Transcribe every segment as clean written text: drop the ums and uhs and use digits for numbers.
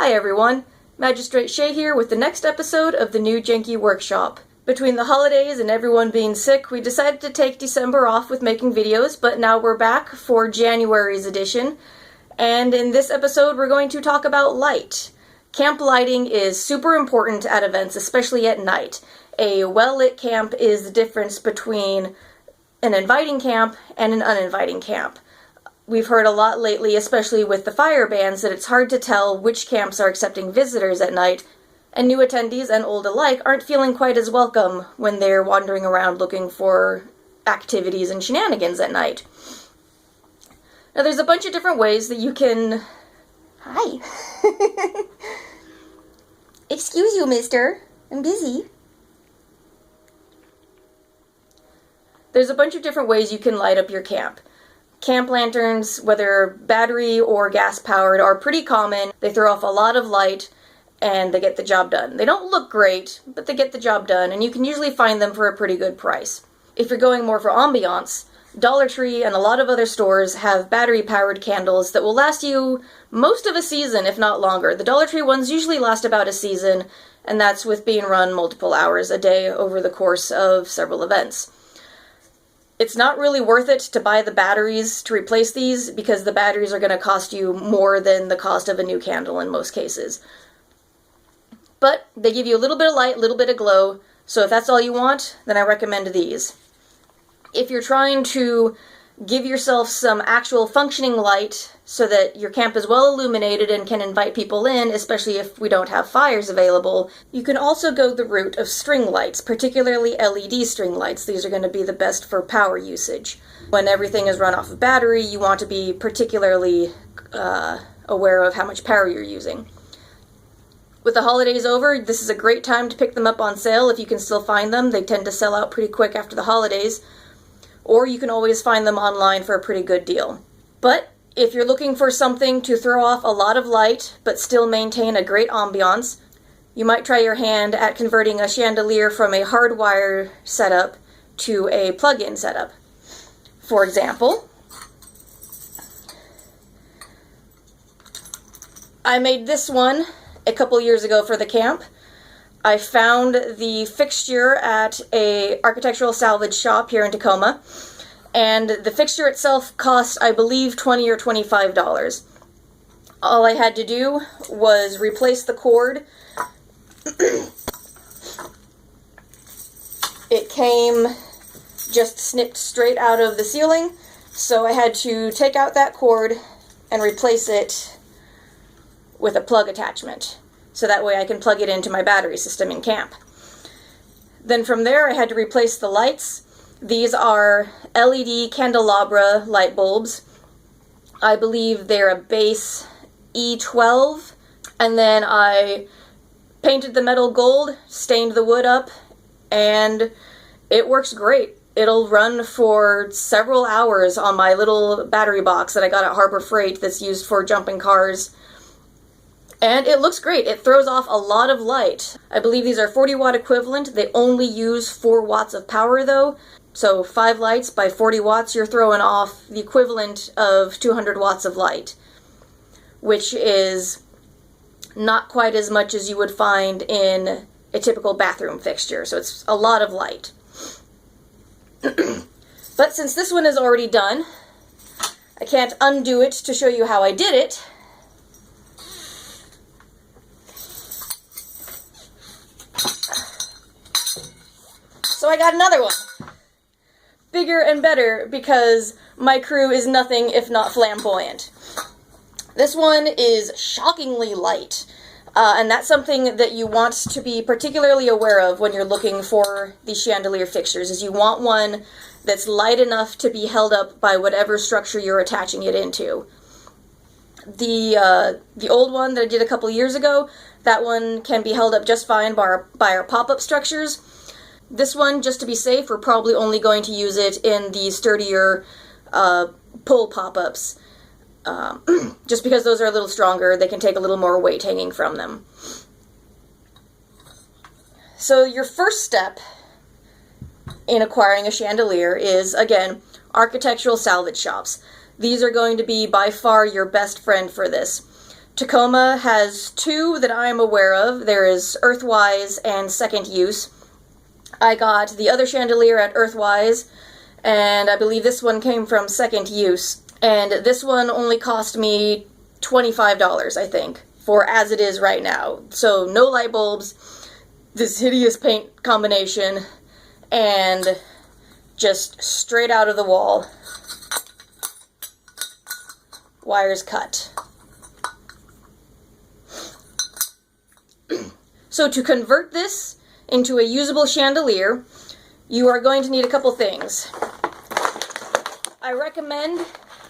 Hi everyone, Magistrate Shay here with the next episode of the new Janky Workshop. Between the holidays and everyone being sick, we decided to take December off with making videos, but now we're back for January's edition. And in this episode, we're going to talk about light. Camp lighting is super important at events, especially at night. A well-lit camp is the difference between an inviting camp and an uninviting camp. We've heard a lot lately, especially with the fire bans, that it's hard to tell which camps are accepting visitors at night, and new attendees and old alike aren't feeling quite as welcome when they're wandering around looking for activities and shenanigans at night. Now there's a bunch of different ways that you can... Hi. Excuse you, mister. I'm busy. There's a bunch of different ways you can light up your camp. Camp lanterns, whether battery or gas-powered, are pretty common. They throw off a lot of light, and they get the job done. They don't look great, but they get the job done, and you can usually find them for a pretty good price. If you're going more for ambiance, Dollar Tree and a lot of other stores have battery-powered candles that will last you most of a season, if not longer. The Dollar Tree ones usually last about a season, and that's with being run multiple hours a day over the course of several events. It's not really worth it to buy the batteries to replace these, because the batteries are going to cost you more than the cost of a new candle in most cases. But they give you a little bit of light, a little bit of glow, so if that's all you want, then I recommend these. If you're trying to give yourself some actual functioning light so that your camp is well illuminated and can invite people in, especially if we don't have fires available, you can also go the route of string lights, particularly LED string lights. These are going to be the best for power usage. When everything is run off of battery, you want to be particularly aware of how much power you're using. With the holidays over, this is a great time to pick them up on sale if you can still find them. They tend to sell out pretty quick after the holidays. Or you can always find them online for a pretty good deal. But if you're looking for something to throw off a lot of light but still maintain a great ambiance, you might try your hand at converting a chandelier from a hardwire setup to a plug-in setup. For example, I made this one a couple years ago for the camp. I found the fixture at a architectural salvage shop here in Tacoma, and the fixture itself cost, I believe, $20 or $25. All I had to do was replace the cord. It came just snipped straight out of the ceiling, so I had to take out that cord and replace it with a plug attachment, so that way I can plug it into my battery system in camp. Then from there I had to replace the lights. These are LED candelabra light bulbs. I believe they're a base E12, and then I painted the metal gold, stained the wood up, and it works great. It'll run for several hours on my little battery box that I got at Harbor Freight that's used for jumping cars. And it looks great. It throws off a lot of light. I believe these are 40 watt equivalent. They only use 4 watts of power though. So 5 lights by 40 watts, you're throwing off the equivalent of 200 watts of light, which is not quite as much as you would find in a typical bathroom fixture. So it's a lot of light. But since this one is already done, I can't undo it to show you how I did it. So I got another one. Bigger and better, because my crew is nothing if not flamboyant. This one is shockingly light, and that's something that you want to be particularly aware of when you're looking for these chandelier fixtures, is you want one that's light enough to be held up by whatever structure you're attaching it into. The old one that I did a couple years ago, that one can be held up just fine by our pop-up structures. This one, just to be safe, we're probably only going to use it in the sturdier pull pop-ups. Just because those are a little stronger, they can take a little more weight hanging from them. So your first step in acquiring a chandelier is, again, architectural salvage shops. These are going to be by far your best friend for this. Tacoma has two that I am aware of. There is Earthwise and Second Use. I got the other chandelier at Earthwise, and I believe this one came from Second Use. And this one only cost me $25, I think, for as it is right now. So no light bulbs, this hideous paint combination, and just straight out of the wall. Wires cut. So to convert this into a usable chandelier, you are going to need a couple things. I recommend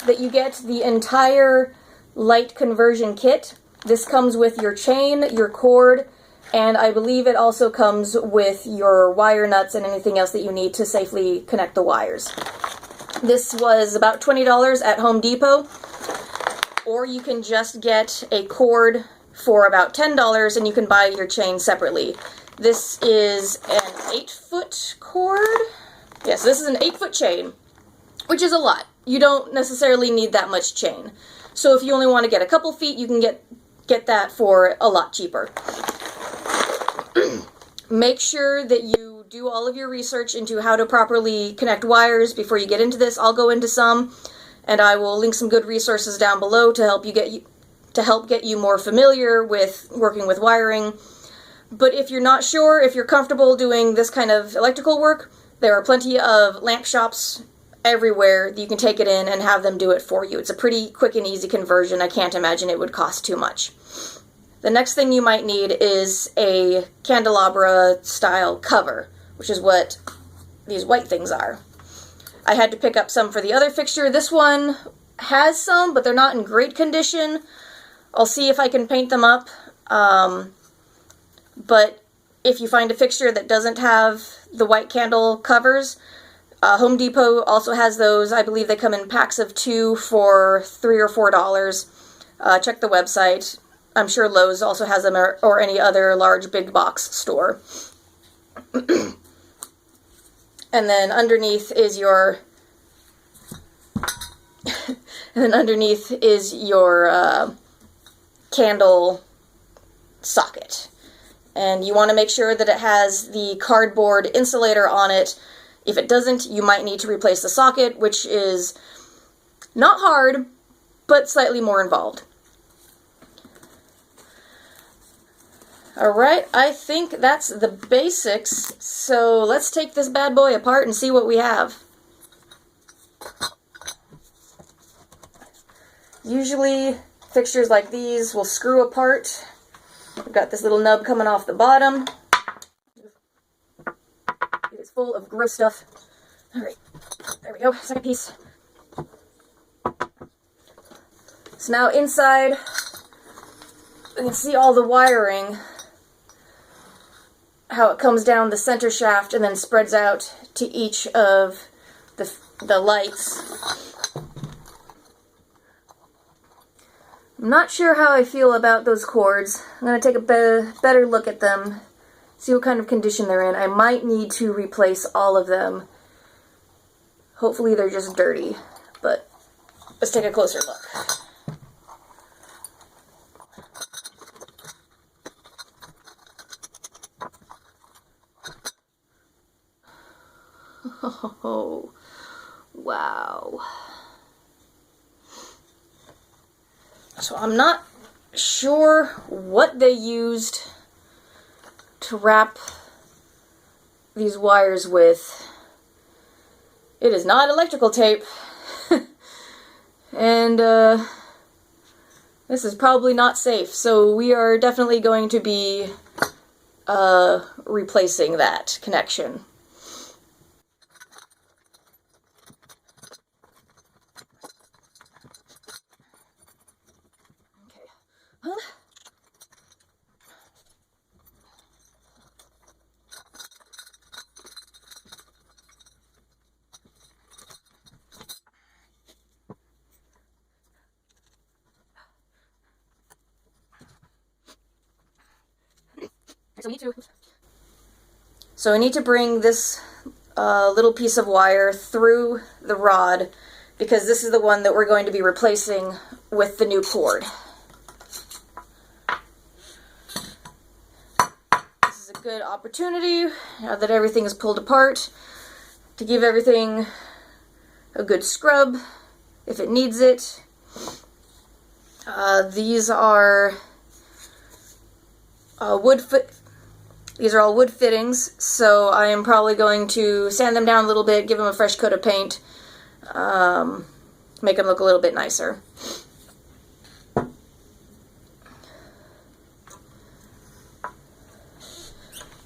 that you get the entire light conversion kit. This comes with your chain, your cord, and I believe it also comes with your wire nuts and anything else that you need to safely connect the wires. This was about $20 at Home Depot, or you can just get a cord for about $10 and you can buy your chain separately. This is an 8-foot cord. Yes, this is an 8-foot chain, which is a lot. You don't necessarily need that much chain. So if you only want to get a couple feet, you can get that for a lot cheaper. Make sure that you do all of your research into how to properly connect wires before you get into this. I'll go into some, and I will link some good resources down below to help get you more familiar with working with wiring. But if you're not sure, if you're comfortable doing this kind of electrical work, there are plenty of lamp shops everywhere that you can take it in and have them do it for you. It's a pretty quick and easy conversion. I can't imagine it would cost too much. The next thing you might need is a candelabra style cover, which is what these white things are. I had to pick up some for the other fixture. This one has some, but they're not in great condition. I'll see if I can paint them up. But if you find a fixture that doesn't have the white candle covers, Home Depot also has those. I believe they come in packs of 2 for $3 or $4. Check the website. I'm sure Lowe's also has them, or any other large big box store. And then underneath is your candle socket. And you want to make sure that it has the cardboard insulator on it. If it doesn't, you might need to replace the socket, which is not hard, but slightly more involved. Alright, I think that's the basics, so let's take this bad boy apart and see what we have. Usually, fixtures like these will screw apart. We've got this little nub coming off the bottom. It's full of gross stuff. Alright, there we go, second piece. So now inside, we can see all the wiring, how it comes down the center shaft and then spreads out to each of the lights. I'm not sure how I feel about those cords. I'm going to take a better look at them, see what kind of condition they're in. I might need to replace all of them. Hopefully they're just dirty, but let's take a closer look. Oh, wow. So I'm not sure what they used to wrap these wires with. It is not electrical tape. And this is probably not safe, so we are definitely going to be replacing that connection. So we need to bring this little piece of wire through the rod, because this is the one that we're going to be replacing with the new cord. good opportunity, now that everything is pulled apart, to give everything a good scrub if it needs it. These are these are all wood fittings, so I am probably going to sand them down a little bit, give them a fresh coat of paint, make them look a little bit nicer.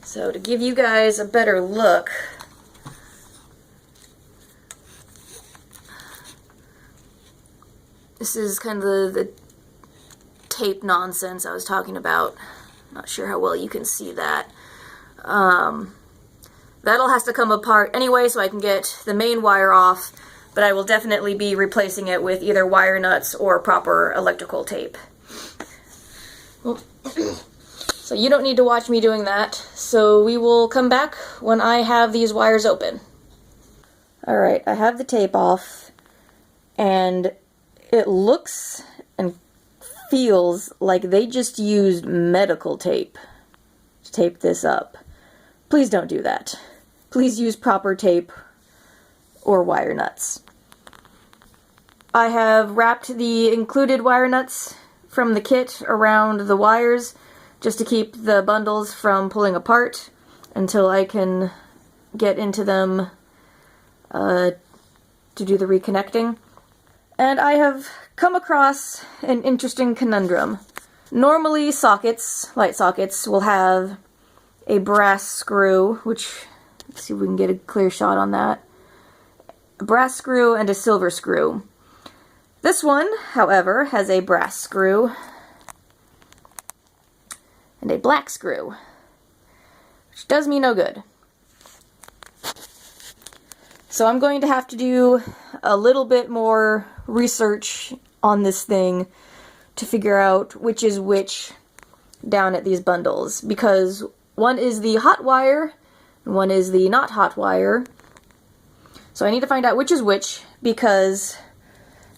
So to give you guys a better look, this is kind of the tape nonsense I was talking about. Not sure how well you can see that. That'll has to come apart anyway so I can get the main wire off, but I will definitely be replacing it with either wire nuts or proper electrical tape. Well, so you don't need to watch me doing that, so we will come back when I have these wires open. Alright, I have the tape off, and it looks and feels like they just used medical tape to tape this up. Please don't do that. Please use proper tape or wire nuts. I have wrapped the included wire nuts from the kit around the wires just to keep the bundles from pulling apart until I can get into them to do the reconnecting. And I have come across an interesting conundrum. Normally sockets, light sockets, will have a brass screw, which, let's see if we can get a clear shot on that. A brass screw and a silver screw. This one, however, has a brass screw and a black screw, which does me no good. So I'm going to have to do a little bit more research on this thing to figure out which is which down at these bundles, because one is the hot wire and one is the not hot wire. So I need to find out which is which, because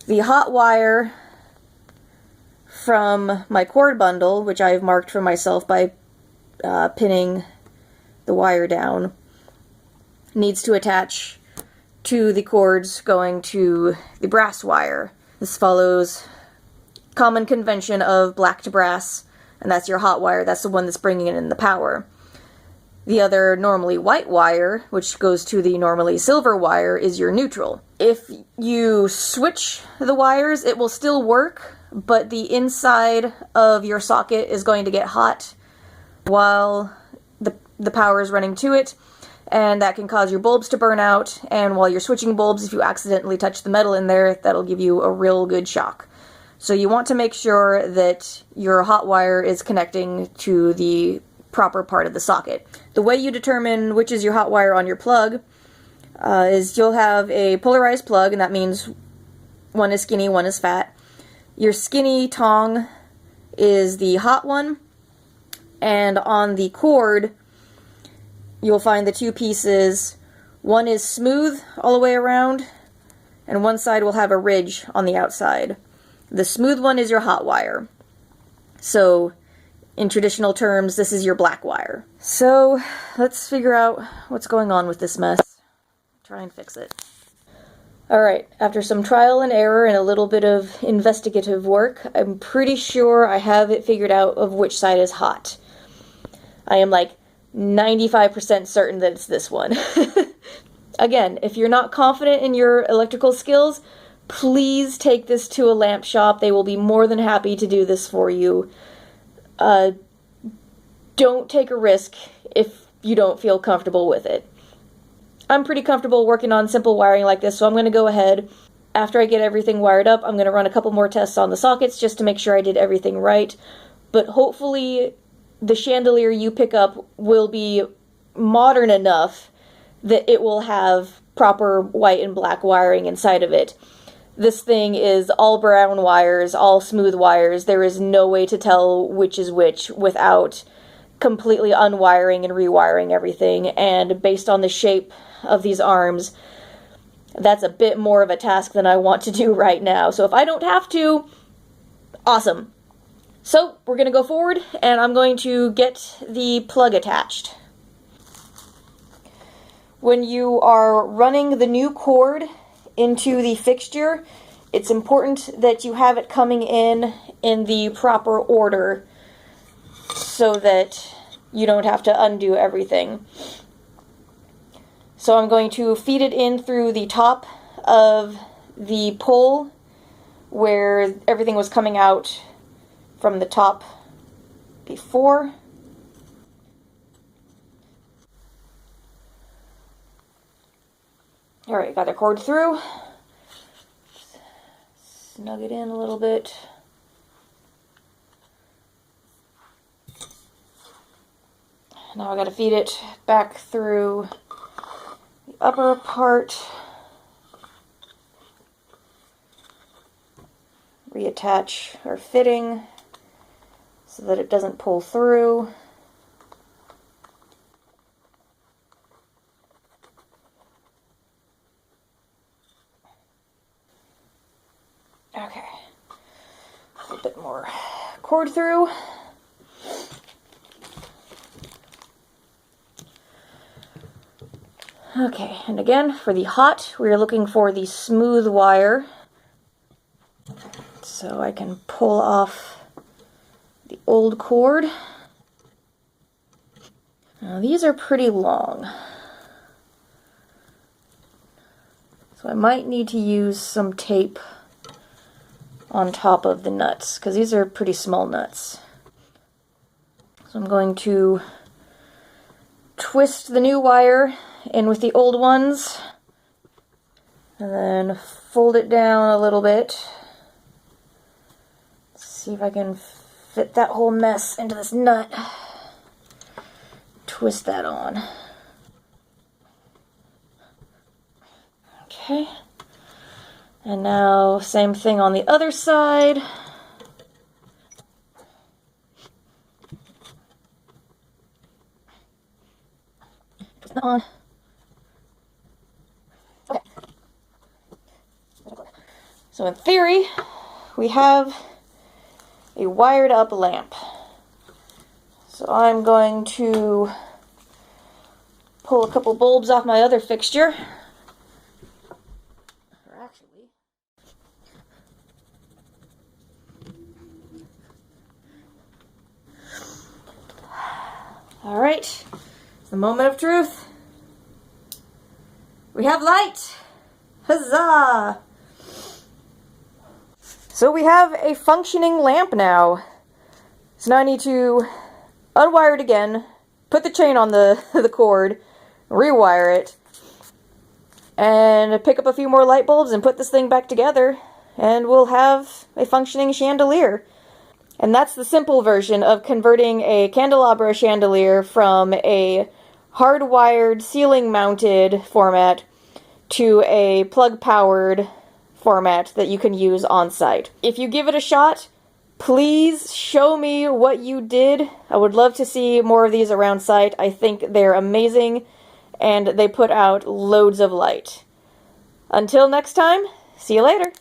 the hot wire from my cord bundle, which I've marked for myself by pinning the wire down, needs to attach to the cords going to the brass wire. This follows common convention of black to brass, and that's your hot wire. That's the one that's bringing in the power. The other normally white wire, which goes to the normally silver wire, is your neutral. If you switch the wires, it will still work, but the inside of your socket is going to get hot while the power is running to it, and that can cause your bulbs to burn out, and while you're switching bulbs, if you accidentally touch the metal in there, that'll give you a real good shock. So you want to make sure that your hot wire is connecting to the proper part of the socket. The way you determine which is your hot wire on your plug is you'll have a polarized plug, and that means one is skinny, one is fat. Your skinny tong is the hot one, and on the cord you'll find the two pieces. One is smooth all the way around, and one side will have a ridge on the outside. The smooth one is your hot wire. So in traditional terms, this is your black wire. So let's figure out what's going on with this mess. Try and fix it. Alright, after some trial and error and a little bit of investigative work, I'm pretty sure I have it figured out of which side is hot. I am like 95% certain that it's this one. Again, if you're not confident in your electrical skills, please take this to a lamp shop. They will be more than happy to do this for you. Don't take a risk if you don't feel comfortable with it. I'm pretty comfortable working on simple wiring like this, so I'm going to go ahead. After I get everything wired up, I'm going to run a couple more tests on the sockets just to make sure I did everything right. But hopefully the chandelier you pick up will be modern enough that it will have proper white and black wiring inside of it. This thing is all brown wires, all smooth wires. There is no way to tell which is which without completely unwiring and rewiring everything, and based on the shape of these arms, that's a bit more of a task than I want to do right now. So if I don't have to, awesome. So we're going to go forward and I'm going to get the plug attached. When you are running the new cord into the fixture, it's important that you have it coming in the proper order so that you don't have to undo everything. So I'm going to feed it in through the top of the pole where everything was coming out from the top before. Alright, got the cord through. Snug it in a little bit. Now I gotta feed it back through the upper part. Reattach our fitting so that it doesn't pull through. Okay, a bit more cord through. Okay, and again, for the hot, we are looking for the smooth wire. So I can pull off the old cord. Now these are pretty long. So I might need to use some tape on top of the nuts, because these are pretty small nuts. So I'm going to twist the new wire in with the old ones, and then fold it down a little bit. See if I can fit that whole mess into this nut. Twist that on. Okay. And now, same thing on the other side. Twist that on. Okay. So in theory, we have a wired up lamp. So I'm going to pull a couple bulbs off my other fixture. Or actually, all right, it's the moment of truth. We have light. Huzzah! So we have a functioning lamp now. So now I need to unwire it again, put the chain on the cord, rewire it, and pick up a few more light bulbs and put this thing back together, and we'll have a functioning chandelier. And that's the simple version of converting a candelabra chandelier from a hardwired ceiling mounted format to a plug powered format that you can use on site. If you give it a shot, please show me what you did. I would love to see more of these around site. I think they're amazing and they put out loads of light. Until next time, see you later.